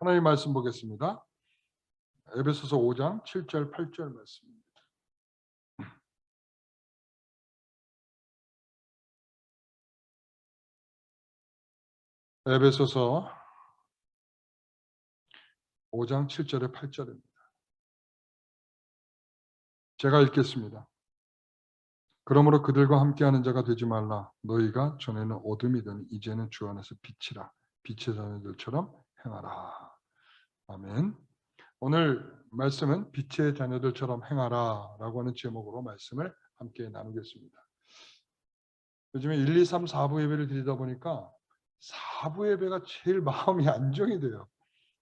하나님 말씀 보겠습니다. 에베소서 5장 7절 8절 말씀입니다. 에베소서 5장 7절에 8절입니다. 제가 읽겠습니다. 그러므로 그들과 함께하는 자가 되지 말라. 너희가 전에는 어둠이더니 이제는 주 안에서 빛이라. 빛의 자녀들처럼 행하라. 아멘. 오늘 말씀은 빛의 자녀들처럼 행하라 라고 하는 제목으로 말씀을 함께 나누겠습니다. 요즘에 1, 2, 3, 4부 예배를 드리다 보니까 4부 예배가 제일 마음이 안정이 돼요.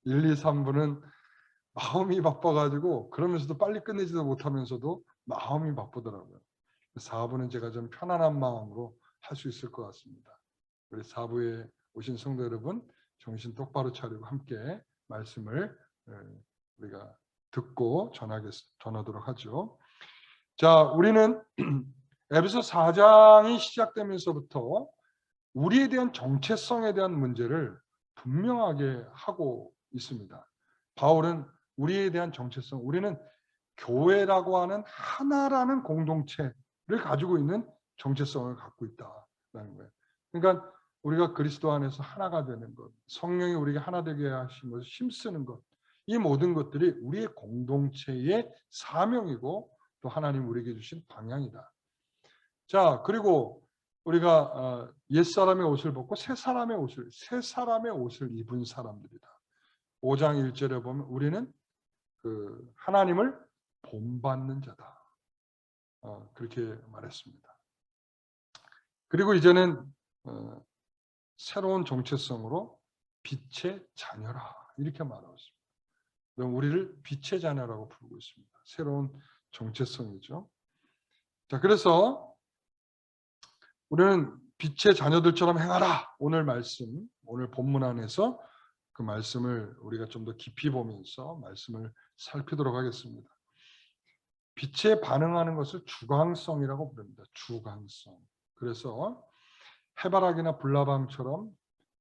1, 2, 3부는 마음이 바빠가지고 그러면서도 빨리 끝내지도 못하면서도 마음이 바쁘더라고요. 4부는 제가 좀 편안한 마음으로 할 수 있을 것 같습니다. 우리 4부에 오신 성도 여러분 정신 똑바로 차리고 함께 말씀을 우리가 듣고 전하도록 하죠. 자, 우리는 에베소 4장이 시작되면서부터 우리에 대한 정체성에 대한 문제를 분명하게 하고 있습니다. 바울은 우리에 대한 정체성, 우리는 교회라고 하는 하나라는 공동체를 가지고 있는 정체성을 갖고 있다는 거예요. 그러니까 우리가 그리스도 안에서 하나가 되는 것, 성령이 우리에게 하나 되게 하신 것을 힘쓰는 것, 이 모든 것들이 우리의 공동체의 사명이고 또 하나님 우리에게 주신 방향이다. 자, 그리고 우리가 옛사람의 옷을 벗고 새 사람의 옷을 입은 사람들이다. 5장 1절에 보면 우리는 그 하나님을 본받는 자다. 그렇게 말했습니다. 그리고 이제는 새로운 정체성으로 빛의 자녀라 이렇게 말하고 있습니다. 우리를 빛의 자녀라고 부르고 있습니다. 새로운 정체성이죠. 자, 그래서 우리는 빛의 자녀들처럼 행하라. 오늘 말씀, 오늘 본문 안에서 그 말씀을 우리가 좀 더 깊이 보면서 말씀을 살피도록 하겠습니다. 빛에 반응하는 것을 주광성이라고 부릅니다. 주광성. 그래서 해바라기나 불나방처럼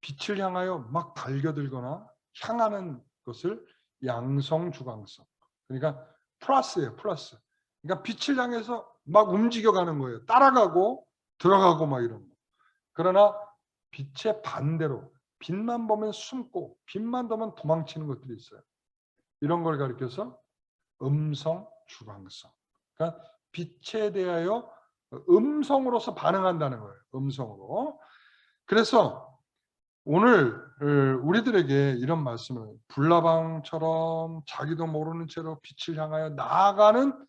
빛을 향하여 막 달겨들거나 향하는 것을 양성주광성. 그러니까 플러스예요. 플러스. 그러니까 빛을 향해서 막 움직여가는 거예요. 따라가고 들어가고 막 이런 거. 그러나 빛의 반대로 빛만 보면 숨고 빛만 보면 도망치는 것들이 있어요. 이런 걸 가리켜서 음성 주광성. 그러니까 빛에 대하여 음성으로서 반응한다는 거예요. 음성으로. 그래서 오늘 우리들에게 이런 말씀을 불나방처럼 자기도 모르는 채로 빛을 향하여 나아가는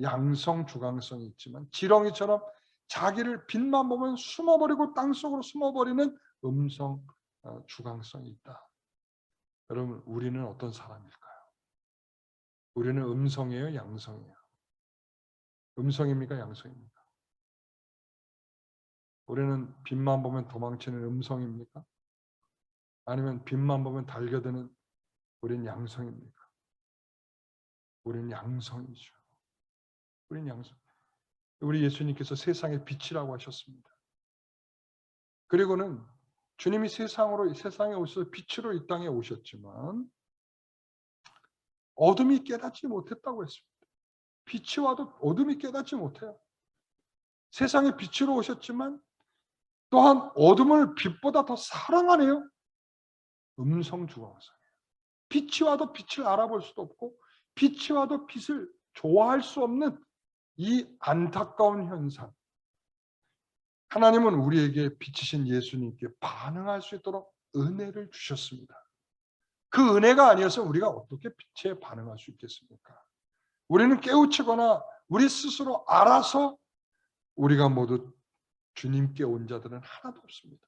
양성 주광성이 있지만 지렁이처럼 자기를 빛만 보면 숨어버리고 땅속으로 숨어버리는 음성 주광성이 있다. 여러분 우리는 어떤 사람일까요? 우리는 음성이에요? 양성이에요? 음성입니까? 양성입니까? 우리는 빛만 보면 도망치는 음성입니까? 아니면 빛만 보면 달겨드는 우리는 양성입니까? 우리는 양성이죠. 우리는 양성. 우리 예수님께서 세상의 빛이라고 하셨습니다. 그리고는 주님이 세상에 오셔서 빛으로 이 땅에 오셨지만 어둠이 깨닫지 못했다고 했습니다. 빛이 와도 어둠이 깨닫지 못해요. 세상에 빛으로 오셨지만 또한 어둠을 빛보다 더 사랑하네요. 음성주광성이에요. 빛이 와도 빛을 알아볼 수도 없고 빛이 와도 빛을 좋아할 수 없는 이 안타까운 현상. 하나님은 우리에게 빛이신 예수님께 반응할 수 있도록 은혜를 주셨습니다. 그 은혜가 아니었으면 우리가 어떻게 빛에 반응할 수 있겠습니까? 우리는 깨우치거나 우리 스스로 알아서 우리가 모두 주님께 온 자들은 하나도 없습니다.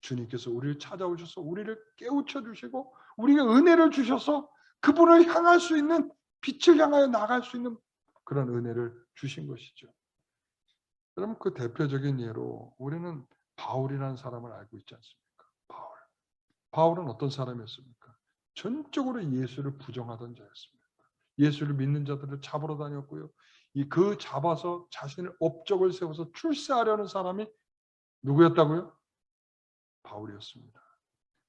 주님께서 우리를 찾아오셔서 우리를 깨우쳐 주시고 우리에게 은혜를 주셔서 그분을 향할 수 있는 빛을 향하여 나갈 수 있는 그런 은혜를 주신 것이죠. 여러분 그 대표적인 예로 우리는 바울이라는 사람을 알고 있지 않습니까? 바울은 어떤 사람이었습니까? 전적으로 예수를 부정하던 자였습니다. 예수를 믿는 자들을 잡으러 다녔고요. 그 잡아서 자신의 업적을 세워서 출세하려는 사람이 누구였다고요? 바울이었습니다.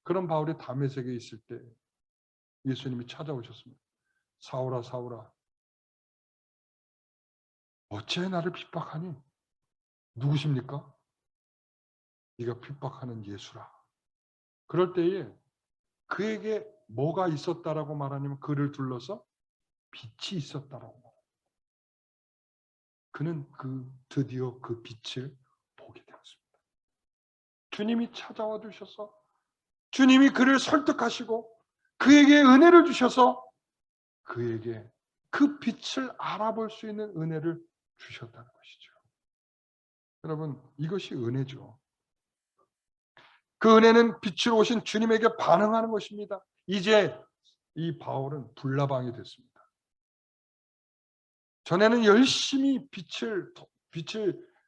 그런 바울이 다메섹에 있을 때 예수님이 찾아오셨습니다. 사울아 사울아 어찌 나를 핍박하니? 누구십니까? 네가 핍박하는 예수라. 그럴 때에 그에게 뭐가 있었다라고 말하냐면 그를 둘러서 빛이 있었다라고 말합니다. 그는 드디어 그 빛을 보게 되었습니다. 주님이 찾아와 주셔서 주님이 그를 설득하시고 그에게 은혜를 주셔서 그에게 그 빛을 알아볼 수 있는 은혜를 주셨다는 것이죠. 여러분, 이것이 은혜죠. 그 은혜는 빛으로 오신 주님에게 반응하는 것입니다. 이제 이 바울은 불나방이 됐습니다. 전에는 열심히 빛을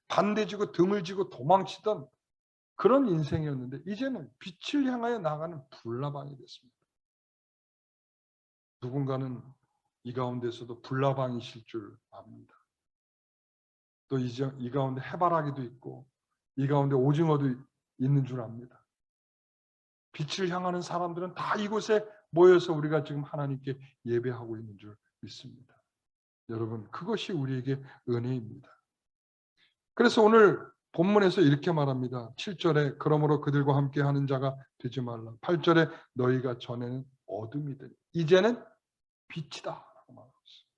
반대지고 등을 지고 도망치던 그런 인생이었는데 이제는 빛을 향하여 나가는 불나방이 됐습니다. 누군가는 이 가운데서도 불나방이실 줄 압니다. 또 이 가운데 해바라기도 있고 이 가운데 오징어도 있는 줄 압니다. 빛을 향하는 사람들은 다 이곳에 모여서 우리가 지금 하나님께 예배하고 있는 줄 믿습니다. 여러분, 그것이 우리에게 은혜입니다. 그래서 오늘 본문에서 이렇게 말합니다. 7절에 그러므로 그들과 함께 하는 자가 되지 말라. 8절에 너희가 전에는 어둠이더니 이제는 빛이다 라고 말하고 있습니다.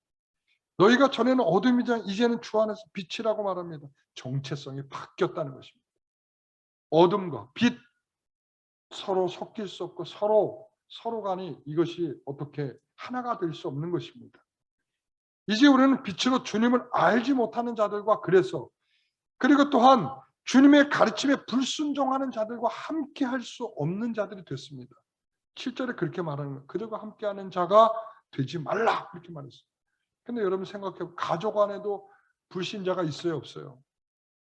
너희가 전에는 어둠이자 이제는 주 안에서 빛이라고 말합니다. 정체성이 바뀌었다는 것입니다. 어둠과 빛 서로 섞일 수 없고 서로 간이 이것이 어떻게 하나가 될 수 없는 것입니다. 이제 우리는 빛으로 주님을 알지 못하는 자들과 그리고 또한 주님의 가르침에 불순종하는 자들과 함께 할 수 없는 자들이 됐습니다. 7절에 그렇게 말하는 거예요. 그들과 함께하는 자가 되지 말라 이렇게 말했어요. 근데 여러분 생각해보면 가족 안에도 불신자가 있어요 없어요?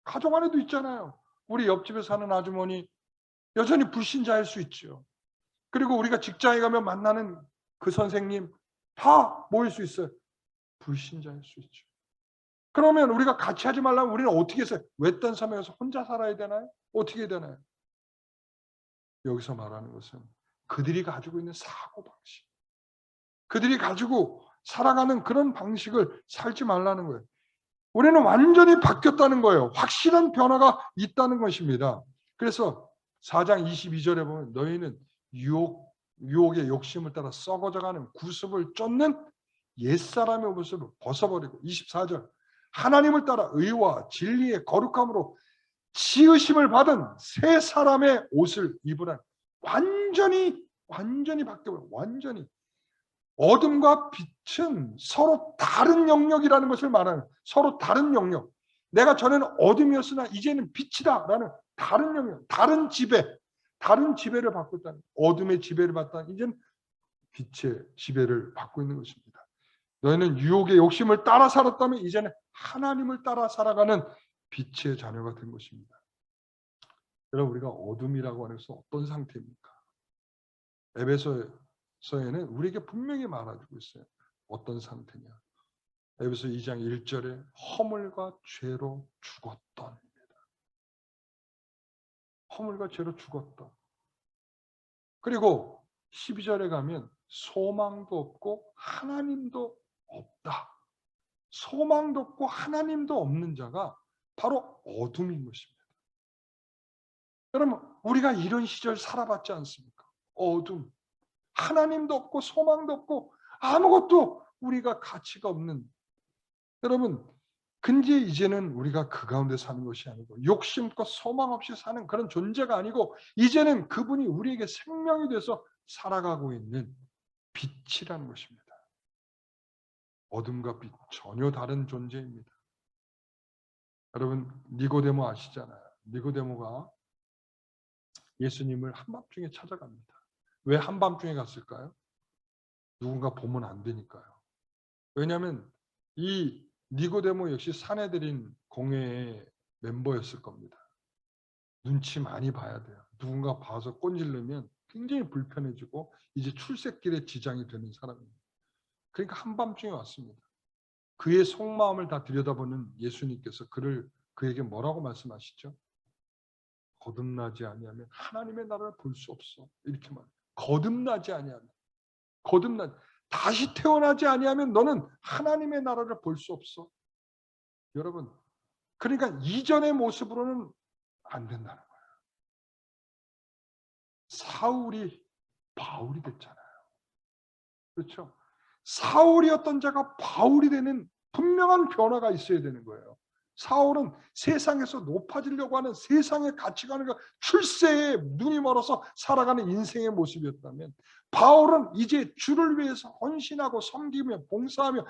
가족 안에도 있잖아요. 우리 옆집에 사는 아주머니 여전히 불신자일 수 있죠. 그리고 우리가 직장에 가면 만나는 그 선생님 다 모일 수 있어요. 불신자일 수 있죠. 그러면 우리가 같이 하지 말라면 우리는 어떻게 해서 외딴 섬에 가서 혼자 살아야 되나요? 어떻게 해야 되나요? 여기서 말하는 것은 그들이 가지고 있는 사고방식, 그들이 가지고 살아가는 그런 방식을 살지 말라는 거예요. 우리는 완전히 바뀌었다는 거예요. 확실한 변화가 있다는 것입니다. 그래서 4장 22절에 보면 너희는 유혹의 욕심을 따라 썩어져가는 구습을 쫓는 옛사람의 모습을 벗어버리고 24절 하나님을 따라 의와 진리의 거룩함으로 지으심을 받은 새 사람의 옷을 입으라. 완전히 바뀌어버려. 완전히. 어둠과 빛은 서로 다른 영역이라는 것을 말하는 서로 다른 영역. 내가 전에는 어둠이었으나 이제는 빛이다라는 다른 영역, 다른 지배를 받고 있다는 어둠의 지배를 받다 이제는 빛의 지배를 받고 있는 것입니다. 너희는 유혹의 욕심을 따라 살았다면 이제는 하나님을 따라 살아가는 빛의 자녀가 된 것입니다. 여러분 우리가 어둠이라고 하는 것은 어떤 상태입니까? 에베소서에는 우리에게 분명히 말해주고 있어요. 어떤 상태냐. 에베소 2장 1절에 허물과 죄로 죽었던 허물과 죄로 죽었던 그리고 12절에 가면 소망도 없고 하나님도 없다. 소망도 없고 하나님도 없는 자가 바로 어둠인 것입니다. 여러분 우리가 이런 시절 살아봤지 않습니까? 어둠. 하나님도 없고 소망도 없고 아무것도 우리가 가치가 없는 여러분 근데 이제는 우리가 그 가운데 사는 것이 아니고 욕심과 소망 없이 사는 그런 존재가 아니고 이제는 그분이 우리에게 생명이 돼서 살아가고 있는 빛이라는 것입니다. 어둠과 빛 전혀 다른 존재입니다. 여러분 니고데모 아시잖아요. 니고데모가 예수님을 한밤중에 찾아갑니다. 왜 한밤중에 갔을까요? 누군가 보면 안 되니까요. 왜냐하면 이 니고데모 역시 사내들인 공회의 멤버였을 겁니다. 눈치 많이 봐야 돼요. 누군가 봐서 꼰질르면 굉장히 불편해지고 이제 출세길에 지장이 되는 사람입니다. 그러니까 한밤중에 왔습니다. 그의 속마음을 다 들여다보는 예수님께서 그에게 뭐라고 말씀하시죠? 거듭나지 아니하면 하나님의 나라를 볼 수 없어. 이렇게 말해요. 거듭나지 아니하면 거듭난 다시 태어나지 아니하면 너는 하나님의 나라를 볼 수 없어. 여러분, 그러니까 이전의 모습으로는 안 된다는 거예요. 사울이 바울이 됐잖아요. 그렇죠? 사울이었던 자가 바울이 되는 분명한 변화가 있어야 되는 거예요. 사울은 세상에서 높아지려고 하는 세상의 가치관과 출세에 눈이 멀어서 살아가는 인생의 모습이었다면, 바울은 이제 주를 위해서 헌신하고 섬기며 봉사하며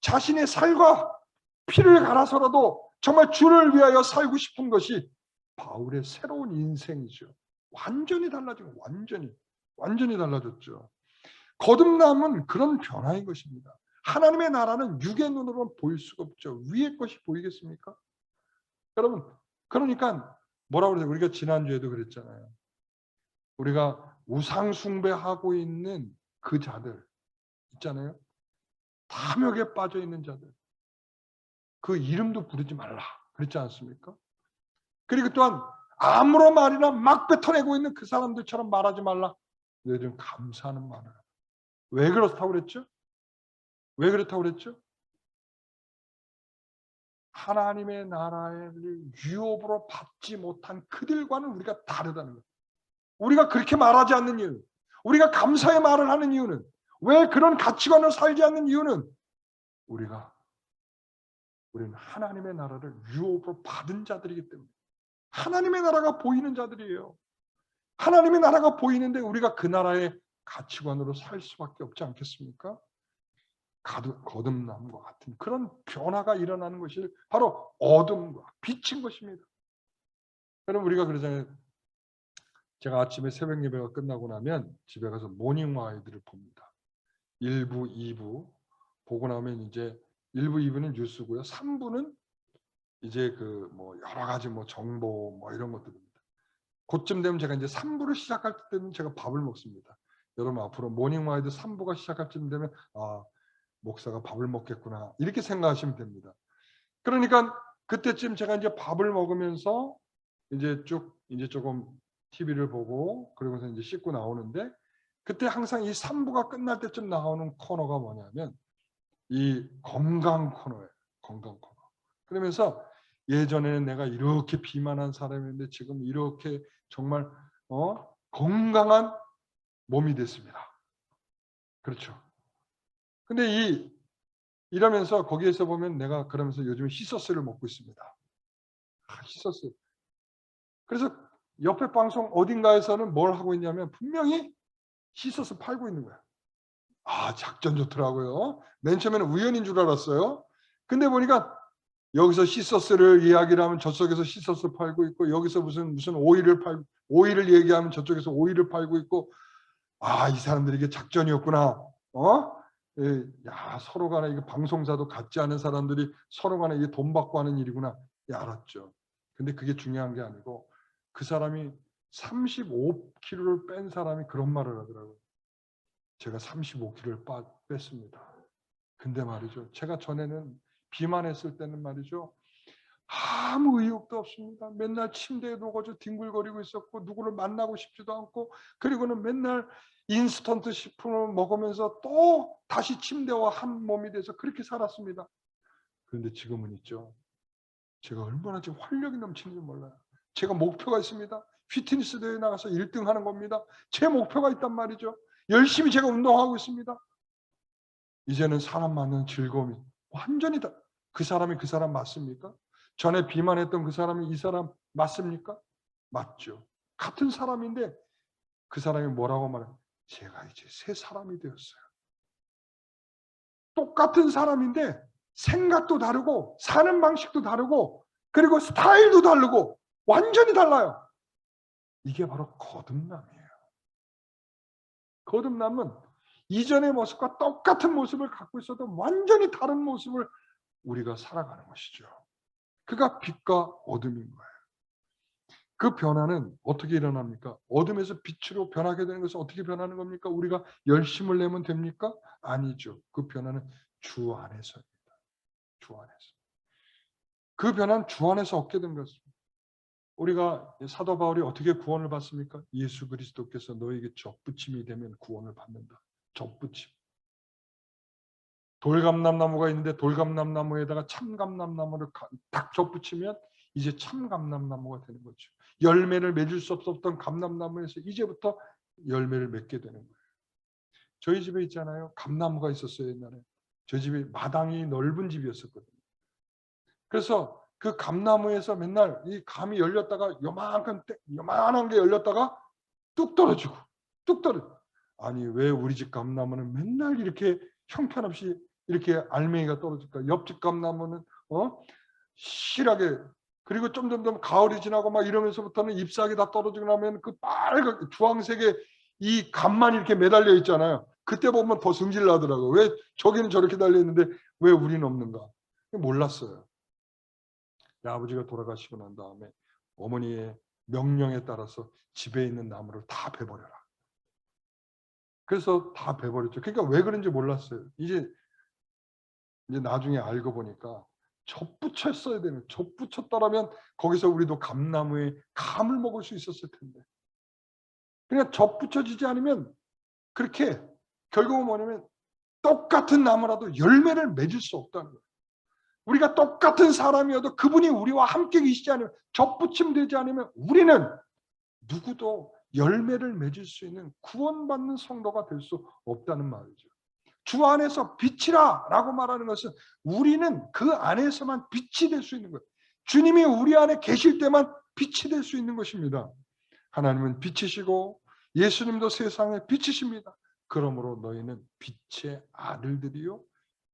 자신의 살과 피를 갈아서라도 정말 주를 위하여 살고 싶은 것이 바울의 새로운 인생이죠. 완전히 달라지고 완전히 달라졌죠. 거듭남은 그런 변화인 것입니다. 하나님의 나라는 육의 눈으로는 보일 수가 없죠. 위의 것이 보이겠습니까? 여러분, 그러니까 뭐라고 그러죠? 우리가 지난주에도 그랬잖아요. 우리가 우상 숭배하고 있는 그 자들 있잖아요. 탐욕에 빠져 있는 자들. 그 이름도 부르지 말라. 그랬지 않습니까? 그리고 또한 아무런 말이나 막 뱉어내고 있는 그 사람들처럼 말하지 말라. 너희들은 감사하는 말을. 왜 그렇다고 그랬죠? 왜 그렇다고 그랬죠? 하나님의 나라를 유업으로 받지 못한 그들과는 우리가 다르다는 거예요. 우리가 그렇게 말하지 않는 이유, 우리가 감사의 말을 하는 이유는, 왜 그런 가치관을 살지 않는 이유는, 우리는 하나님의 나라를 유업으로 받은 자들이기 때문에, 하나님의 나라가 보이는 자들이에요. 하나님의 나라가 보이는데 우리가 그 나라의 가치관으로 살 수밖에 없지 않겠습니까? 거듭남과 같은 그런 변화가 일어나는 것이 바로 어둠과 빛인 것입니다. 여러분, 우리가 그러잖아요. 제가 아침에 새벽 예배가 끝나고 나면 집에 가서 모닝 와이드를 봅니다. 1부, 2부 보고 나면 이제 1부, 2부는 뉴스고요. 3부는 이제 그 뭐 여러 가지 뭐 정보 뭐 이런 것들입니다. 그쯤 되면 제가 이제 3부를 시작할 때는 제가 밥을 먹습니다. 여러분, 앞으로 모닝 와이드 3부가 시작할 쯤 되면 목사가 밥을 먹겠구나, 이렇게 생각하시면 됩니다. 그러니까 그때쯤 제가 이제 밥을 먹으면서 이제 조금 TV를 보고 그러면서 이제 씻고 나오는데, 그때 항상 이 3부가 끝날 때쯤 나오는 코너가 뭐냐면 이 건강 코너예요. 건강 코너. 그러면서 예전에는 내가 이렇게 비만한 사람이었는데 지금 이렇게 정말 건강한 몸이 됐습니다. 그렇죠. 근데 이러면서 거기에서 보면 내가 그러면서 요즘 히소스를 먹고 있습니다. 히소스. 그래서 옆에 방송 어딘가에서는 뭘 하고 있냐면 분명히 히소스 팔고 있는 거야. 작전 좋더라고요. 맨 처음에는 우연인 줄 알았어요. 근데 보니까 여기서 히소스를 이야기를 하면 저쪽에서 히소스 팔고 있고, 여기서 무슨 오일을 얘기하면 저쪽에서 오일을 팔고 있고, 이 사람들이 이게 작전이었구나. 서로 간에 이게 방송사도 같지 않은 사람들이 서로 간에 이게 돈 받고 하는 일이구나. 알았죠. 근데 그게 중요한 게 아니고, 그 사람이 35kg를 뺀 사람이 그런 말을 하더라고요. 제가 35kg를 뺐습니다. 근데 말이죠, 제가 전에는 비만했을 때는 말이죠, 아무 의욕도 없습니다. 맨날 침대에 누워서 뒹굴거리고 있었고, 누구를 만나고 싶지도 않고, 그리고는 맨날 인스턴트 식품을 먹으면서 또 다시 침대와 한 몸이 돼서 그렇게 살았습니다. 그런데 지금은 있죠, 제가 얼마나 지금 활력이 넘치는지 몰라요. 제가 목표가 있습니다. 피트니스 대회에 나가서 1등 하는 겁니다. 제 목표가 있단 말이죠. 열심히 제가 운동하고 있습니다. 이제는 사람 만나는 즐거움이 완전히 다. 그 사람이 그 사람 맞습니까? 전에 비만했던 그 사람이 이 사람 맞습니까? 맞죠. 같은 사람인데 그 사람이 뭐라고 말해요? 제가 이제 새 사람이 되었어요. 똑같은 사람인데 생각도 다르고 사는 방식도 다르고 그리고 스타일도 다르고 완전히 달라요. 이게 바로 거듭남이에요. 거듭남은 이전의 모습과 똑같은 모습을 갖고 있어도 완전히 다른 모습을 우리가 살아가는 것이죠. 그가 빛과 어둠인 거예요. 그 변화는 어떻게 일어납니까? 어둠에서 빛으로 변하게 되는 것은 어떻게 변하는 겁니까? 우리가 열심을 내면 됩니까? 아니죠. 그 변화는 주 안에서입니다. 주 안에서. 그 변화는 주 안에서 얻게 된 것입니다. 우리가 사도 바울이 어떻게 구원을 받습니까? 예수 그리스도께서 너에게 접붙임이 되면 구원을 받는다. 접붙임. 돌감람나무가 있는데 돌감람나무에다가 참감람나무를 딱 접붙이면 이제 참감람나무가 되는 거죠. 열매를 맺을 수 없었던 감람나무에서 이제부터 열매를 맺게 되는 거예요. 저희 집에 있잖아요. 감나무가 있었어요, 옛날에. 저희 집이 마당이 넓은 집이었었거든요. 그래서 그 감나무에서 맨날 이 감이 열렸다가 요만한 게 열렸다가 뚝 떨어지고 뚝 떨어지고. 아니 왜 우리 집 감나무는 맨날 이렇게 형편없이 이렇게 알맹이가 떨어질까? 옆집 감나무는 실하게, 그리고 점점점 가을이 지나고 막 이러면서부터는 잎사귀 다 떨어지고 나면 그 빨간 주황색의 이 감만 이렇게 매달려 있잖아요. 그때 보면 더 승질 나더라고요. 왜 저기는 저렇게 달려 있는데 왜 우리는 없는가? 몰랐어요. 아버지가 돌아가시고 난 다음에 어머니의 명령에 따라서 집에 있는 나무를 다 베버려라. 그래서 다 베버렸죠. 그러니까 왜 그런지 몰랐어요. 이제 나중에 알고 보니까 접붙였어야 되는, 접붙였더라면 거기서 우리도 감나무에 감을 먹을 수 있었을 텐데. 그러니까 접붙여지지 않으면 그렇게 결국은 뭐냐면 똑같은 나무라도 열매를 맺을 수 없다는 거예요. 우리가 똑같은 사람이어도 그분이 우리와 함께 계시지 않으면, 접붙임되지 않으면 우리는 누구도 열매를 맺을 수 있는 구원받는 성도가 될 수 없다는 말이죠. 주 안에서 빛이라 라고 말하는 것은 우리는 그 안에서만 빛이 될 수 있는 거예요. 주님이 우리 안에 계실 때만 빛이 될 수 있는 것입니다. 하나님은 빛이시고 예수님도 세상의 빛이십니다. 그러므로 너희는 빛의 아들들이요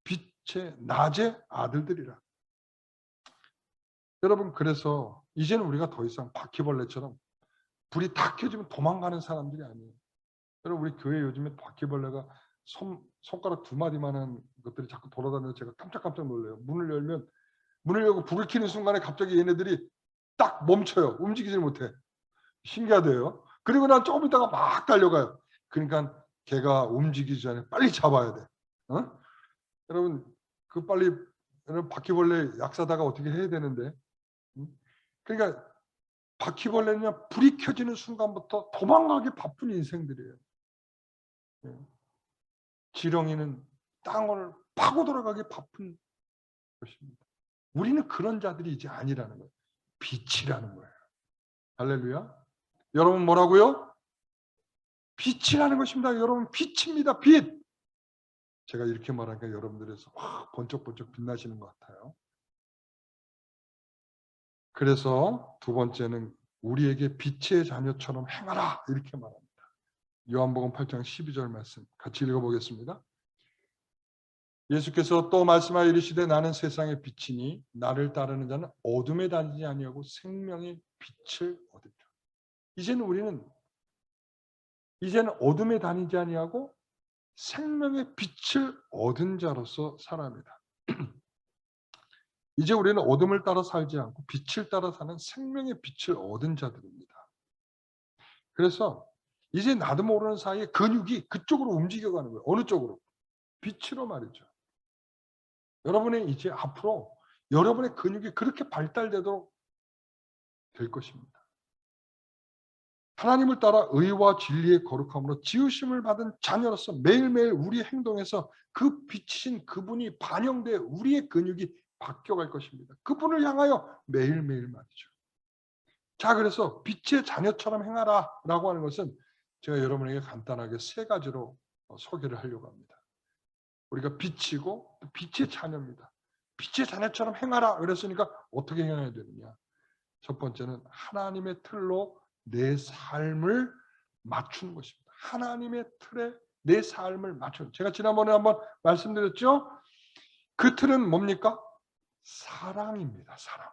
빛의 낮의 아들들이라. 여러분, 그래서 이제는 우리가 더 이상 바퀴벌레처럼 불이 다 켜지면 도망가는 사람들이 아니에요. 여러분, 우리 교회 요즘에 바퀴벌레가 손가락 2마디만한 것들이 자꾸 돌아다녀서 제가 깜짝깜짝 놀래요. 문을 열고 불을 켜는 순간에 갑자기 얘네들이 딱 멈춰요. 움직이지 못해. 신기하대요. 그리고 난 조금 있다가 막 달려가요. 그러니까 걔가 움직이기 전에 빨리 잡아야 돼. 여러분, 여러분 바퀴벌레 약 사다가 어떻게 해야 되는데. 그러니까 바퀴벌레는 불이 켜지는 순간부터 도망가기 바쁜 인생들이에요. 지렁이는 땅을 파고 들어가기 바쁜 것입니다. 우리는 그런 자들이 이제 아니라는 거예요. 빛이라는 거예요. 할렐루야. 여러분 뭐라고요? 빛이라는 것입니다. 여러분 빛입니다. 빛. 제가 이렇게 말하니까 여러분들에서 번쩍번쩍 빛나시는 것 같아요. 그래서 두 번째는 우리에게 빛의 자녀처럼 행하라 이렇게 말합니다. 요한복음 8장 12절 말씀 같이 읽어보겠습니다. 예수께서 또 말씀하여 이르시되 나는 세상의 빛이니 나를 따르는 자는 어둠에 다니지 아니하고 생명의 빛을 얻으리라. 이제는 어둠에 다니지 아니하고 생명의 빛을 얻은 자로서 살아갑니다. 이제 우리는 어둠을 따라 살지 않고 빛을 따라 사는 생명의 빛을 얻은 자들입니다. 그래서 이제 나도 모르는 사이에 근육이 그쪽으로 움직여가는 거예요. 어느 쪽으로? 빛으로 말이죠. 여러분의 이제 앞으로 여러분의 근육이 그렇게 발달되도록 될 것입니다. 하나님을 따라 의와 진리의 거룩함으로 지으심을 받은 자녀로서 매일매일 우리의 행동에서 그 빛이신 그분이 반영돼 우리의 근육이 바뀌어갈 것입니다. 그분을 향하여 매일매일 말이죠. 자, 그래서 빛의 자녀처럼 행하라 라고 하는 것은 제가 여러분에게 간단하게 3가지로 소개를 하려고 합니다. 우리가 빛이고 빛의 자녀입니다. 빛의 자녀처럼 행하라 그랬으니까 어떻게 행해야 되느냐. 첫 번째는 하나님의 틀로 내 삶을 맞추는 것입니다. 하나님의 틀에 내 삶을 맞추는. 제가 지난번에 한번 말씀드렸죠. 그 틀은 뭡니까? 사랑입니다. 사랑.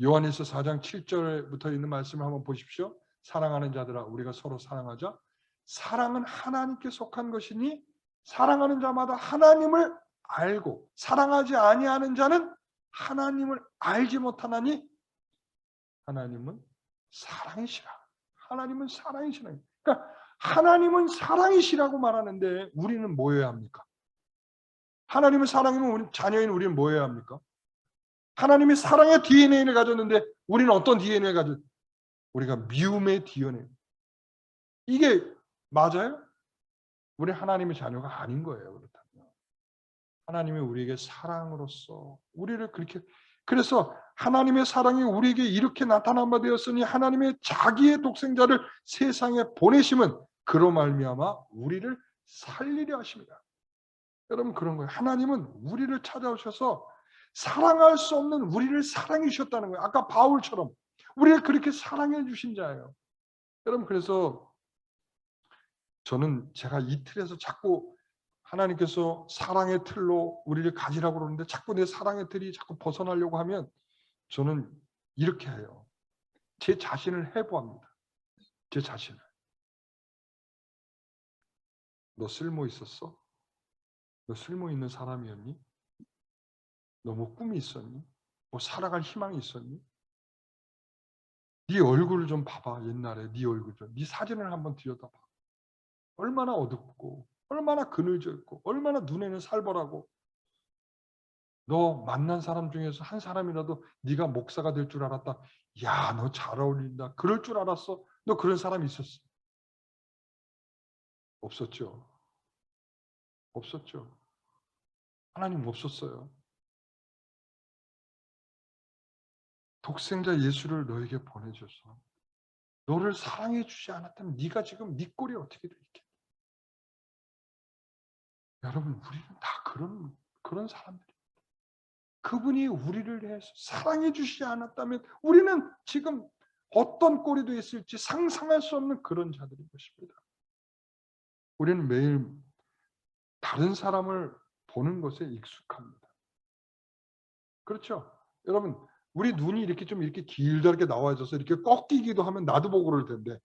요한일서 4장 7절부터 있는 말씀을 한번 보십시오. 사랑하는 자들아 우리가 서로 사랑하자. 사랑은 하나님께 속한 것이니 사랑하는 자마다 하나님을 알고 사랑하지 아니하는 자는 하나님을 알지 못하나니 하나님은 사랑이시라. 하나님은 사랑이시라. 그러니까 하나님은 사랑이시라고 말하는데 우리는 뭐여야 합니까? 하나님은 사랑이면 자녀인 우리는 뭐여야 합니까? 하나님이 사랑의 DNA를 가졌는데 우리는 어떤 DNA를 가졌? 우리가 미움의 DNA. 이게 맞아요? 우리 하나님의 자녀가 아닌 거예요. 그렇다면 하나님이 우리에게 사랑으로서 우리를 그렇게, 그래서 하나님의 사랑이 우리에게 이렇게 나타난 바 되었으니 하나님의 자기의 독생자를 세상에 보내심은 그로 말미암아 우리를 살리려 하십니다. 여러분, 그런 거예요. 하나님은 우리를 찾아오셔서 사랑할 수 없는 우리를 사랑해 주셨다는 거예요. 아까 바울처럼 우리를 그렇게 사랑해 주신 자예요. 여러분, 그래서 저는 제가 이 틀에서 자꾸 하나님께서 사랑의 틀로 우리를 가지라고 그러는데 자꾸 내 사랑의 틀이 자꾸 벗어나려고 하면 저는 이렇게 해요. 제 자신을 해부합니다. 제 자신을. 너 쓸모 있었어? 너 쓸모 있는 사람이었니? 너 뭐 꿈이 있었니? 뭐 살아갈 희망이 있었니? 네 얼굴을 좀 봐봐. 옛날에 네 얼굴 좀. 네 사진을 한번 들여다봐. 얼마나 어둡고 얼마나 그늘졌고 얼마나 눈에는 살벌하고. 너 만난 사람 중에서 한 사람이라도 네가 목사가 될 줄 알았다. 야, 너 잘 어울린다. 그럴 줄 알았어. 너 그런 사람 있었어? 없었죠. 없었죠. 하나님 없었어요. 독생자 예수를 너에게 보내줘서 너를 사랑해 주지 않았다면 네가 지금 네 꼴이 어떻게 되겠겠냐. 여러분, 우리는 다 그런 사람들이에요. 그분이 우리를 위해서 사랑해 주시지 않았다면 우리는 지금 어떤 꼴이 되었을지 상상할 수 없는 그런 자들인 것입니다. 우리는 매일 다른 사람을 보는 것에 익숙합니다. 그렇죠? 여러분, 우리 눈이 이렇게 좀 이렇게 길다랗게 나와져서 이렇게 꺾이기도 하면 나도 보고 그럴 텐데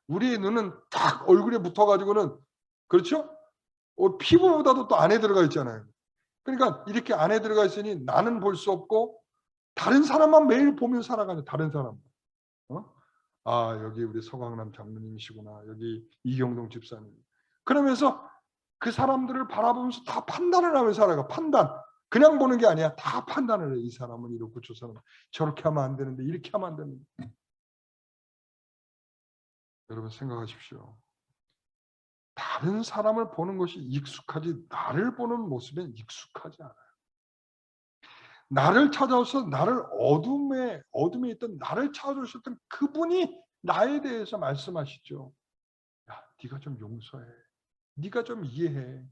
우리의 눈은 딱 얼굴에 붙어가지고는, 그렇죠? 피부보다도 또 안에 들어가 있잖아요. 그러니까 이렇게 안에 들어가 있으니 나는 볼 수 없고 다른 사람만 매일 보며 살아가는, 다른 사람. 아, 여기 우리 서광남 장로님이시구나. 여기 이경동 집사님. 그러면서 그 사람들을 바라보면서 다 판단을 하면서 살아가. 판단. 그냥 보는 게 아니야. 다 판단을 해. 이 사람은 이렇고 저 사람은 저렇게 하면 안 되는데 이렇게 하면 안 되는데. 여러분, 생각하십시오. 다른 사람을 보는 것이 익숙하지 나를 보는 모습엔 익숙하지 않아요. 나를 찾아오셔서 나를 어둠에 있던 나를 찾아오셨던 그분이 나에 대해서 말씀하시죠. 야, 네가 좀 용서해. 네가 좀 이해해.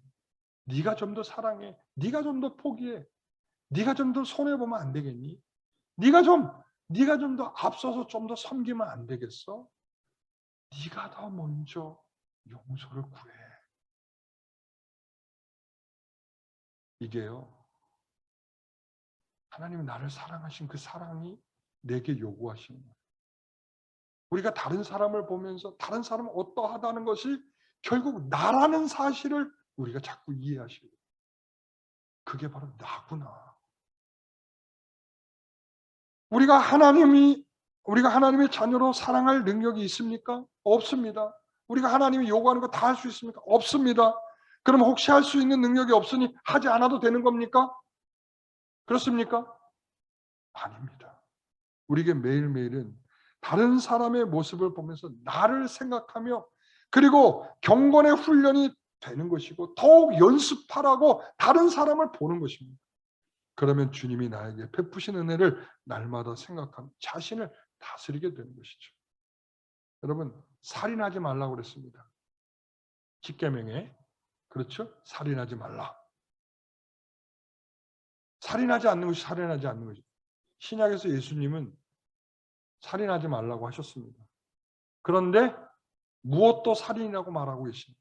네가 좀 더 사랑해. 네가 좀 더 포기해. 네가 좀 더 손해 보면 안 되겠니? 네가 좀 더 앞서서 좀 더 섬기면 안 되겠어? 네가 더 먼저 용서를 구해. 이게요, 하나님이 나를 사랑하신 그 사랑이 내게 요구하시는 거예요. 우리가 다른 사람을 보면서 다른 사람은 어떠하다는 것이 결국 나라는 사실을 우리가 자꾸 이해하시고, 그게 바로 나구나. 우리가 하나님의 자녀로 사랑할 능력이 있습니까? 없습니다. 우리가 하나님이 요구하는 거 다 할 수 있습니까? 없습니다. 그럼 혹시 할 수 있는 능력이 없으니 하지 않아도 되는 겁니까? 그렇습니까? 아닙니다. 우리에게 매일매일은 다른 사람의 모습을 보면서 나를 생각하며 그리고 경건의 훈련이 되는 것이고 더욱 연습하라고 다른 사람을 보는 것입니다. 그러면 주님이 나에게 베푸신 은혜를 날마다 생각하며 자신을 다스리게 되는 것이죠. 여러분, 살인하지 말라고 그랬습니다. 십계명에. 그렇죠? 살인하지 말라. 살인하지 않는 것이 살인하지 않는 것이죠. 신약에서 예수님은 살인하지 말라고 하셨습니다. 그런데 무엇도 살인이라고 말하고 계십니다.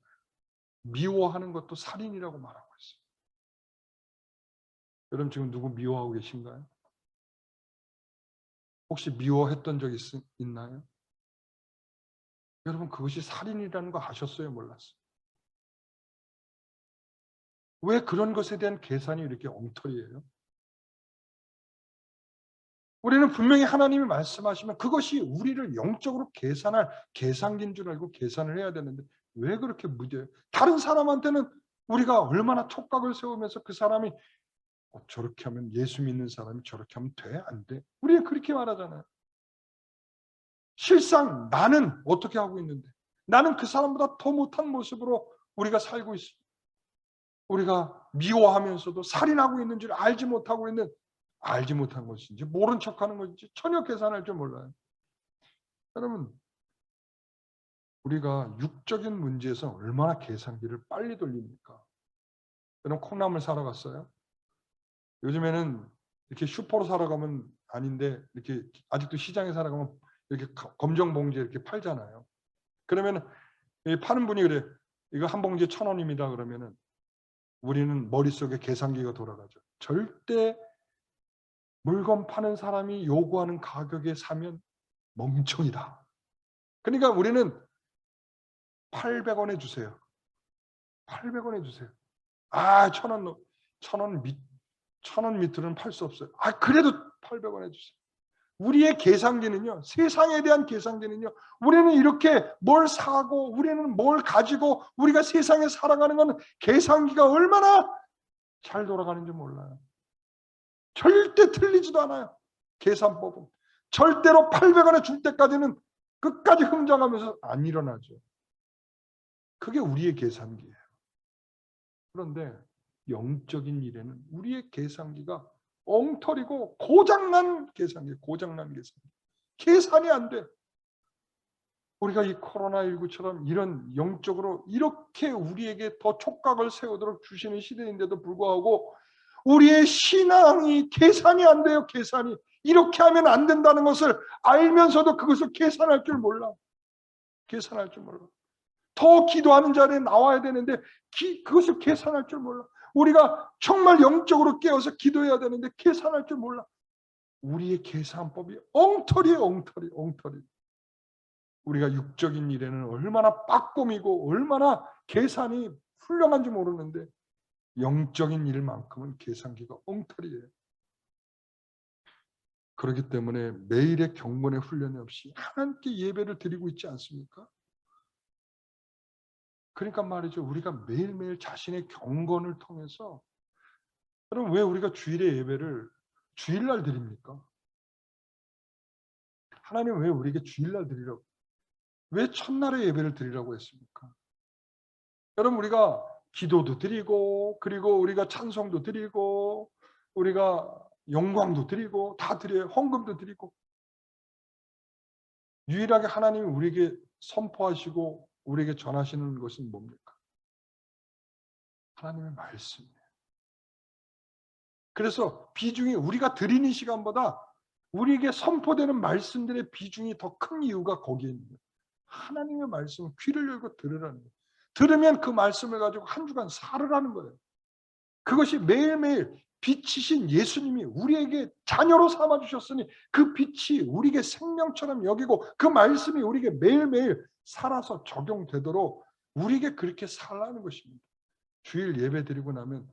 미워하는 것도 살인이라고 말하고 있어요. 여러분, 지금 누구 미워하고 계신가요? 혹시 미워했던 적 있나요? 여러분, 그것이 살인이라는 거 아셨어요? 몰랐어요? 왜 그런 것에 대한 계산이 이렇게 엉터리예요? 우리는 분명히 하나님이 말씀하시면 그것이 우리를 영적으로 계산할 계산기인 줄 알고 계산을 해야 되는데 왜 그렇게 무뎌요? 다른 사람한테는 우리가 얼마나 촉각을 세우면서 그 사람이 저렇게 하면 예수 믿는 사람이 저렇게 하면 돼? 안 돼? 우리는 그렇게 말하잖아요. 실상 나는 어떻게 하고 있는데 나는 그 사람보다 더 못한 모습으로 우리가 살고 있어. 우리가 미워하면서도 살인하고 있는 줄 알지 못하고 있는 알지 못한 것인지 모른 척하는 것인지 전혀 계산할 줄 몰라요. 여러분 우리가 육적인 문제에서 얼마나 계산기를 빨리 돌립니까? 여러분 콩나물 사러 갔어요? 요즘에는 이렇게 슈퍼로 사러 가면 아닌데 이렇게 아직도 시장에 사러 가면 이렇게 검정 봉지에 이렇게 팔잖아요. 그러면 파는 분이 그래. 이거 한 봉지에 1,000원입니다. 그러면은 우리는 머릿속에 계산기가 돌아가죠. 절대 물건 파는 사람이 요구하는 가격에 사면 멍청이다. 그러니까 우리는 800원에 주세요. 800원에 주세요. 아, 1,000원, 1,000원 밑으로는 팔 수 없어요. 아, 그래도 800원에 주세요. 우리의 계산기는요, 세상에 대한 계산기는요, 우리는 이렇게 뭘 사고, 우리는 뭘 가지고, 우리가 세상에 살아가는 건 계산기가 얼마나 잘 돌아가는지 몰라요. 절대 틀리지도 않아요. 계산법은. 절대로 800원에 줄 때까지는 끝까지 흥정하면서 안 일어나죠. 그게 우리의 계산기예요. 그런데 영적인 일에는 우리의 계산기가 엉터리고 고장난 계산기, 고장난 계산기. 계산이 안 돼. 우리가 이 코로나19처럼 이런 영적으로 이렇게 우리에게 더 촉각을 세우도록 주시는 시대인데도 불구하고 우리의 신앙이 계산이 안 돼요. 계산이. 이렇게 하면 안 된다는 것을 알면서도 그것을 계산할 줄 몰라. 계산할 줄 몰라. 더 기도하는 자리에 나와야 되는데 그것을 계산할 줄 몰라. 우리가 정말 영적으로 깨어서 기도해야 되는데 계산할 줄 몰라. 우리의 계산법이 엉터리예요. 엉터리. 우리가 육적인 일에는 얼마나 빠꼼이고 얼마나 계산이 훌륭한지 모르는데 영적인 일만큼은 계산기가 엉터리예요. 그렇기 때문에 매일의 경건의 훈련이 없이 하나님께 예배를 드리고 있지 않습니까? 그러니까 말이죠. 우리가 매일매일 자신의 경건을 통해서 여러분 왜 우리가 주일의 예배를 주일날 드립니까? 하나님 왜 우리에게 주일날 드리라고 왜 첫날에 예배를 드리라고 했습니까? 여러분 우리가 기도도 드리고 그리고 우리가 찬송도 드리고 우리가 영광도 드리고 다 드려요. 헌금도 드리고 유일하게 하나님이 우리에게 선포하시고 우리에게 전하시는 것은 뭡니까? 하나님의 말씀이에요. 그래서 비중이 우리가 드리는 시간보다 우리에게 선포되는 말씀들의 비중이 더 큰 이유가 거기에 있는 거예요. 하나님의 말씀을 귀를 열고 들으라는 거예요. 들으면 그 말씀을 가지고 한 주간 살으라는 거예요. 그것이 매일매일 빛이신 예수님이 우리에게 자녀로 삼아주셨으니 그 빛이 우리에게 생명처럼 여기고 그 말씀이 우리에게 매일매일 살아서 적용되도록 우리에게 그렇게 살라는 것입니다. 주일 예배 드리고 나면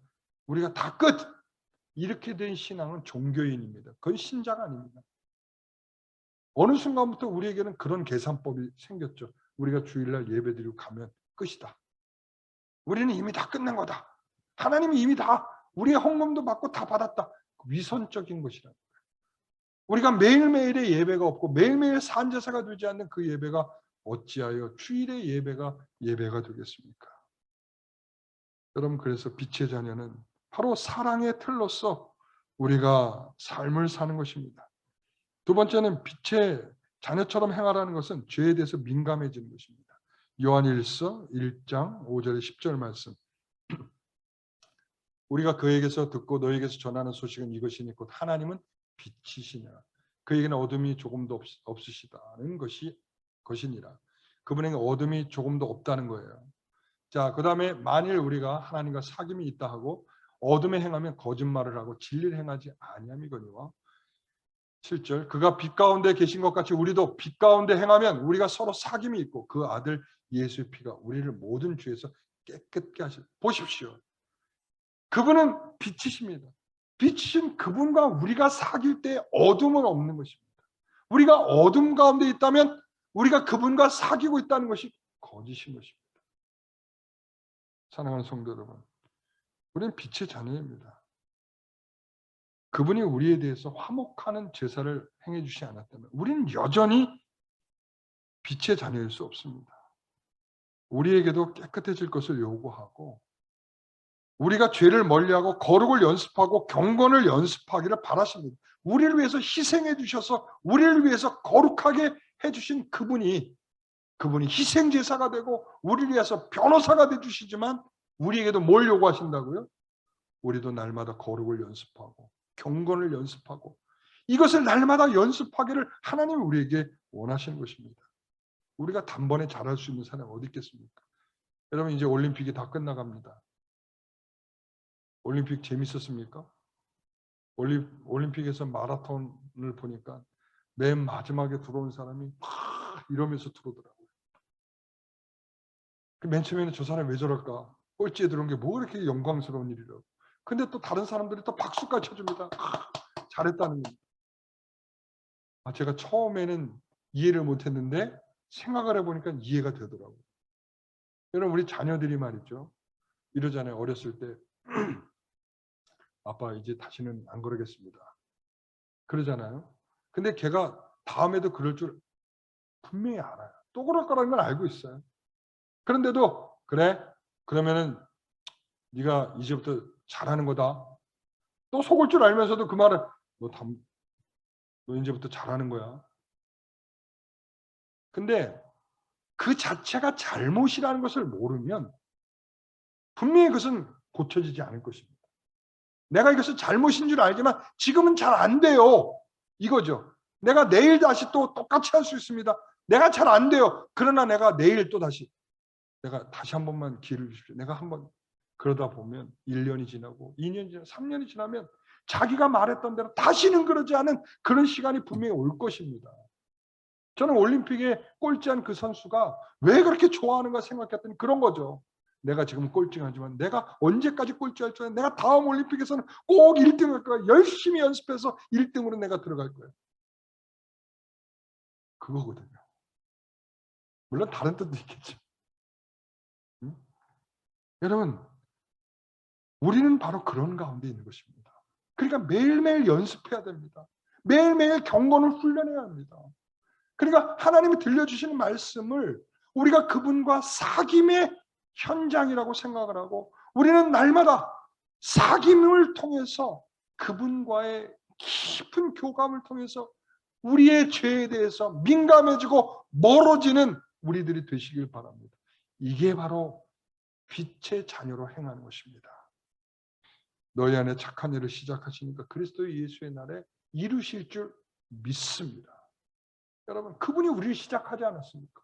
우리가 다 끝! 이렇게 된 신앙은 종교인입니다. 그건 신자가 아닙니다. 어느 순간부터 우리에게는 그런 계산법이 생겼죠. 우리가 주일날 예배 드리고 가면 끝이다. 우리는 이미 다 끝난 거다. 하나님이 이미 다 우리의 헌금도 받고 다 받았다. 위선적인 것이라. 우리가 매일매일의 예배가 없고 매일매일 산제사가 되지 않는 그 예배가 어찌하여 주일의 예배가 되겠습니까? 여러분 그래서 빛의 자녀는 바로 사랑의 틀로서 우리가 삶을 사는 것입니다. 두 번째는 빛의 자녀처럼 행하라는 것은 죄에 대해서 민감해지는 것입니다. 요한일서 1장 5절에 10절 말씀. 우리가 그에게서 듣고 너에게서 전하는 소식은 이것이니 곧 하나님은 빛이시냐. 그에게는 어둠이 조금도 없으시다는 것이니라. 그분에게 어둠이 조금도 없다는 거예요. 자, 그 다음에 만일 우리가 하나님과 사귐이 있다 하고 어둠에 행하면 거짓말을 하고 진리를 행하지 아니함이거니와 7절 그가 빛 가운데 계신 것 같이 우리도 빛 가운데 행하면 우리가 서로 사귐이 있고 그 아들 예수의 피가 우리를 모든 죄에서 깨끗게 하시. 보십시오. 그분은 빛이십니다. 빛이신 그분과 우리가 사귈 때 어둠은 없는 것입니다. 우리가 어둠 가운데 있다면 우리가 그분과 사귀고 있다는 것이 거짓인 것입니다. 사랑하는 성도 여러분, 우리는 빛의 자녀입니다. 그분이 우리에 대해서 화목하는 제사를 행해 주시지 않았다면 우리는 여전히 빛의 자녀일 수 없습니다. 우리에게도 깨끗해질 것을 요구하고 우리가 죄를 멀리하고 거룩을 연습하고 경건을 연습하기를 바라십니다. 우리를 위해서 희생해 주셔서 우리를 위해서 거룩하게 해 주신 그분이 희생 제사가 되고 우리를 위해서 변호사가 돼 주시지만 우리에게도 뭘 요구하신다고요? 우리도 날마다 거룩을 연습하고 경건을 연습하고 이것을 날마다 연습하기를 하나님이 우리에게 원하시는 것입니다. 우리가 단번에 잘할 수 있는 사람이 어디 있겠습니까? 여러분 이제 올림픽이 다 끝나갑니다. 올림픽 재밌었습니까? 올림픽에서 마라톤을 보니까 맨 마지막에 들어온 사람이 막 이러면서 들어오더라고요. 맨 처음에는 저 사람이 왜 저럴까? 꼴찌에 들어온 게 뭐 그렇게 영광스러운 일이라고. 근데 또 다른 사람들이 또 박수까지 쳐줍니다. 잘했다는 겁니다. 제가 처음에는 이해를 못했는데 생각을 해보니까 이해가 되더라고요. 여러분 우리 자녀들이 말이죠. 이러잖아요. 어렸을 때 아빠 이제 다시는 안 그러겠습니다. 그러잖아요. 근데 걔가 다음에도 그럴 줄 분명히 알아요. 또 그럴 거라는 걸 알고 있어요. 그런데도 그래? 그러면은 네가 이제부터 잘하는 거다. 또 속을 줄 알면서도 그 말을 너 이제부터 잘하는 거야. 근데 그 자체가 잘못이라는 것을 모르면 분명히 그것은 고쳐지지 않을 것입니다. 내가 이것은 잘못인 줄 알지만 지금은 잘 안 돼요. 이거죠. 내가 내일 다시 또 똑같이 할 수 있습니다. 내가 잘 안 돼요. 그러나 내가 내일 또 다시 내가 다시 한 번만 기회를 주십시오. 내가 한번 그러다 보면 1년이 지나고 2년이 지나고 3년이 지나면 자기가 말했던 대로 다시는 그러지 않은 그런 시간이 분명히 올 것입니다. 저는 올림픽에 꼴찌한 그 선수가 왜 그렇게 좋아하는가 생각했더니 그런 거죠. 내가 지금 꼴찌하지만 내가 언제까지 꼴찌할 줄 알아? 내가 다음 올림픽에서는 꼭 1등 할 거야. 열심히 연습해서 1등으로 내가 들어갈 거야. 그거거든요. 물론 다른 뜻도 있겠죠. 응? 여러분 우리는 바로 그런 가운데 있는 것입니다. 그러니까 매일매일 연습해야 됩니다. 매일매일 경건을 훈련해야 합니다. 그러니까 하나님이 들려주시는 말씀을 우리가 그분과 사귐의 현장이라고 생각을 하고 우리는 날마다 사귐을 통해서 그분과의 깊은 교감을 통해서 우리의 죄에 대해서 민감해지고 멀어지는 우리들이 되시길 바랍니다. 이게 바로 빛의 자녀로 행하는 것입니다. 너희 안에 착한 일을 시작하시니까 그리스도 예수의 날에 이루실 줄 믿습니다. 여러분 그분이 우리를 시작하지 않았습니까?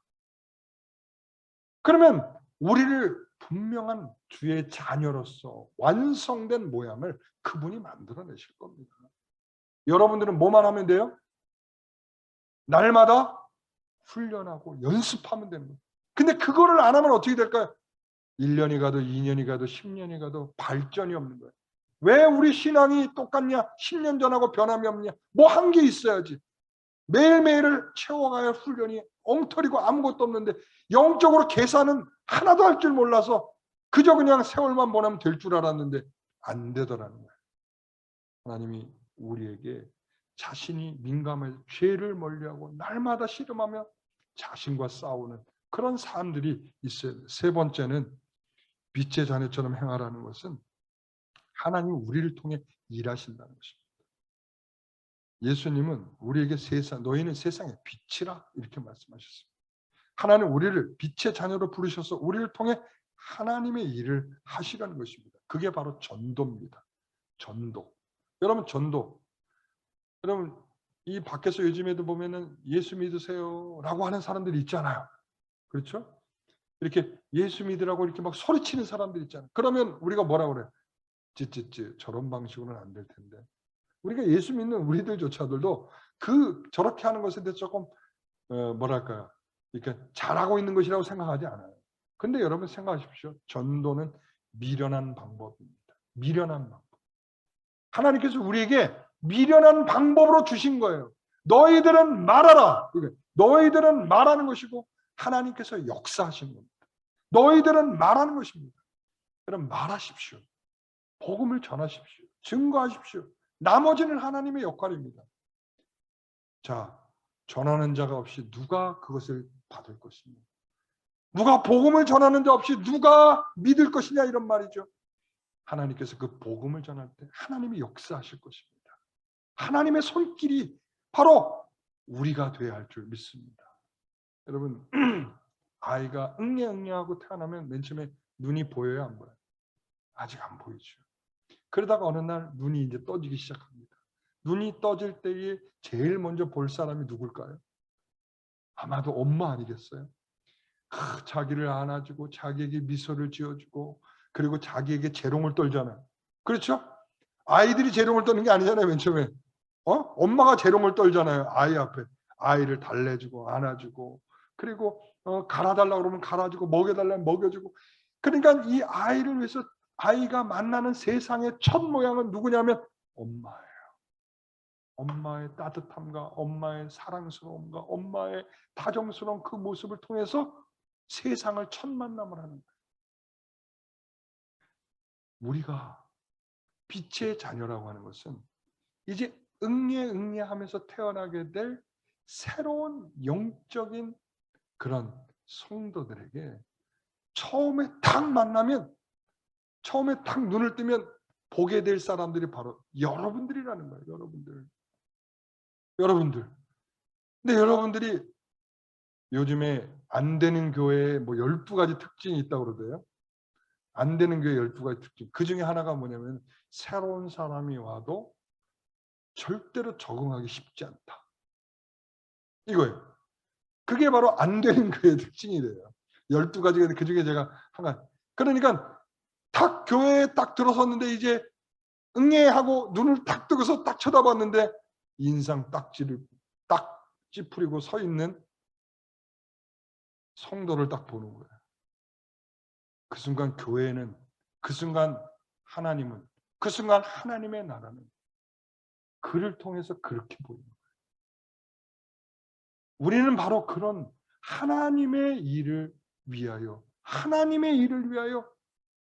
그러면 우리를 분명한 주의 자녀로서 완성된 모양을 그분이 만들어내실 겁니다. 여러분들은 뭐만 하면 돼요? 날마다 훈련하고 연습하면 되는 거예요. 근데 그거를 안 하면 어떻게 될까요? 1년이 가도 2년이 가도 10년이 가도 발전이 없는 거예요. 왜 우리 신앙이 똑같냐? 10년 전하고 변함이 없냐? 뭐 한 게 있어야지. 매일매일을 채워가야 훈련이 엉터리고 아무것도 없는데 영적으로 계산은 하나도 할 줄 몰라서 그저 그냥 세월만 보내면 될 줄 알았는데 안 되더라는 거예요. 하나님이 우리에게 자신이 민감해 죄를 멀리하고 날마다 씨름하며 자신과 싸우는 그런 사람들이 있어야 돼요. 세 번째는 빛의 자녀처럼 행하라는 것은 하나님이 우리를 통해 일하신다는 것입니다. 예수님은 우리에게 너희는 세상의 빛이라 이렇게 말씀하셨습니다. 하나님 우리를 빛의 자녀로 부르셔서 우리를 통해 하나님의 일을 하시라는 것입니다. 그게 바로 전도입니다. 전도. 여러분 전도. 여러분 이 밖에서 요즘에도 보면은 예수 믿으세요라고 하는 사람들이 있잖아요. 그렇죠? 이렇게 예수 믿으라고 이렇게 막 소리치는 사람들 있잖아요. 그러면 우리가 뭐라 그래요? 찌찌찌 저런 방식으로는 안 될 텐데. 우리가 예수 믿는 우리들조차들도 저렇게 하는 것에 대해서 조금 뭐랄까요? 이렇게 잘하고 있는 것이라고 생각하지 않아요. 근데 여러분 생각하십시오. 전도는 미련한 방법입니다. 미련한 방법. 하나님께서 우리에게 미련한 방법으로 주신 거예요. 너희들은 말하라. 너희들은 말하는 것이고 하나님께서 역사하시는 겁니다. 너희들은 말하는 것입니다. 그럼 말하십시오. 복음을 전하십시오. 증거하십시오. 나머지는 하나님의 역할입니다. 자, 전하는 자가 없이 누가 그것을 받을 것이냐? 누가 복음을 전하는 자 없이 누가 믿을 것이냐 이런 말이죠. 하나님께서 그 복음을 전할 때 하나님이 역사하실 것입니다. 하나님의 손길이 바로 우리가 돼야 할 줄 믿습니다. 여러분, 아이가 응애응애하고 태어나면 맨 처음에 눈이 보여요, 안 보여요? 아직 안 보이죠. 그러다가 어느 날 눈이 이제 떠지기 시작합니다. 눈이 떠질 때에 제일 먼저 볼 사람이 누굴까요? 아마도 엄마 아니겠어요? 자기를 안아주고 자기에게 미소를 지어주고 그리고 자기에게 재롱을 떨잖아요. 그렇죠? 아이들이 재롱을 떠는 게 아니잖아요. 맨 처음에 엄마가 재롱을 떨잖아요. 아이 앞에 아이를 달래주고 안아주고 그리고 갈아달라고 그러면 갈아주고 먹여달라면 먹여주고. 그러니까 이 아이를 위해서 아이가 만나는 세상의 첫 모양은 누구냐면 엄마예요. 엄마의 따뜻함과 엄마의 사랑스러움과 엄마의 다정스러운 그 모습을 통해서 세상을 첫 만남을 하는 거예요. 우리가 빛의 자녀라고 하는 것은 이제 응애응애하면서 태어나게 될 새로운 영적인 그런 성도들에게 처음에 딱 만나면 처음에 딱 눈을 뜨면 보게 될 사람들이 바로 여러분들이라는 거예요. 여러분들. 근데 여러분들이 요즘에 안 되는 교회에 뭐 12가지 특징이 있다고 그러대요. 안 되는 교회 12가지 특징. 그 중에 하나가 뭐냐면 새로운 사람이 와도 절대로 적응하기 쉽지 않다. 이거예요. 그게 바로 안 되는 교회의 특징이 돼요. 12가지가 그 중에 제가 하나. 그러니까 딱 교회에 딱 들어섰는데 이제 응애하고 눈을 딱 뜨고서 딱 쳐다봤는데 인상 딱 찌푸리고 서 있는 성도를 딱 보는 거예요. 그 순간 교회는, 그 순간 하나님은, 그 순간 하나님의 나라는 그를 통해서 그렇게 보이는 거예요. 우리는 바로 그런 하나님의 일을 위하여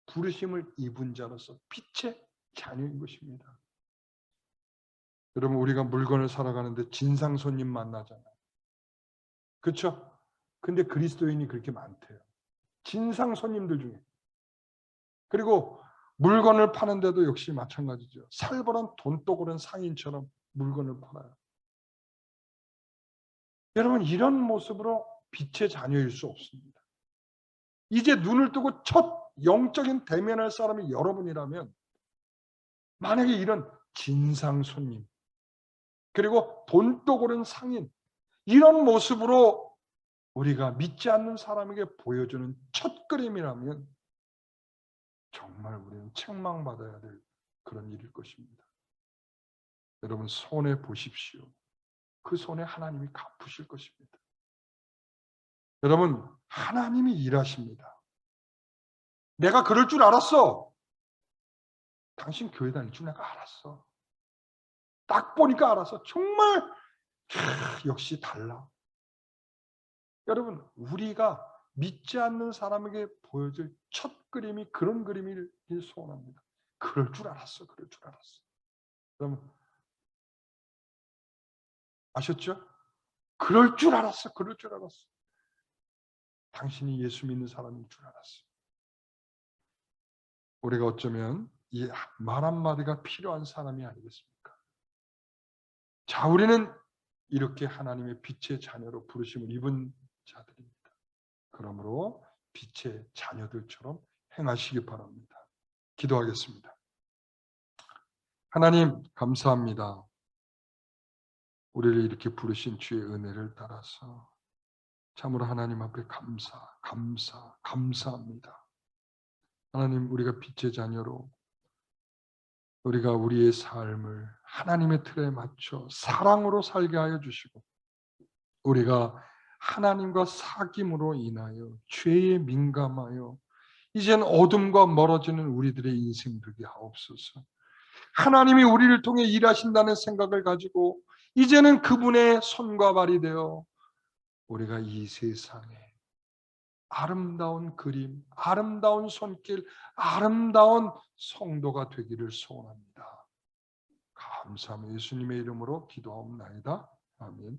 부르심을 입은 자로서 빛의 자녀인 것입니다. 여러분, 우리가 물건을 사러 가는데 진상 손님 만나잖아요. 그렇죠? 근데 그리스도인이 그렇게 많대요. 진상 손님들 중에. 그리고 물건을 파는데도 역시 마찬가지죠. 살벌한 돈독한 상인처럼 물건을 팔아요. 여러분, 이런 모습으로 빛의 자녀일 수 없습니다. 이제 눈을 뜨고 첫 영적인 대면할 사람이 여러분이라면 만약에 이런 진상 손님 그리고 돈독 오른 상인 이런 모습으로 우리가 믿지 않는 사람에게 보여주는 첫 그림이라면 정말 우리는 책망받아야 될 그런 일일 것입니다. 여러분 손에 보십시오. 그 손에 하나님이 갚으실 것입니다. 여러분 하나님이 일하십니다. 내가 그럴 줄 알았어. 당신 교회 다닐 줄 내가 알았어. 딱 보니까 알았어. 정말 역시 달라. 여러분 우리가 믿지 않는 사람에게 보여줄 첫 그림이 그런 그림을 소원합니다. 그럴 줄 알았어. 여러분 아셨죠? 그럴 줄 알았어. 당신이 예수 믿는 사람인 줄 알았어. 우리가 어쩌면 이 말 한마디가 필요한 사람이 아니겠습니까? 자, 우리는 이렇게 하나님의 빛의 자녀로 부르심을 입은 자들입니다. 그러므로 빛의 자녀들처럼 행하시기 바랍니다. 기도하겠습니다. 하나님 감사합니다. 우리를 이렇게 부르신 주의 은혜를 따라서 참으로 하나님 앞에 감사합니다. 하나님 우리가 빛의 자녀로 우리가 우리의 삶을 하나님의 틀에 맞춰 사랑으로 살게 하여 주시고 우리가 하나님과 사귐으로 인하여 죄에 민감하여 이젠 어둠과 멀어지는 우리들의 인생 되게 하옵소서. 하나님이 우리를 통해 일하신다는 생각을 가지고 이제는 그분의 손과 발이 되어 우리가 이 세상에 아름다운 그림, 아름다운 손길, 아름다운 성도가 되기를 소원합니다. 감사하며 예수님의 이름으로 기도하옵나이다. 아멘.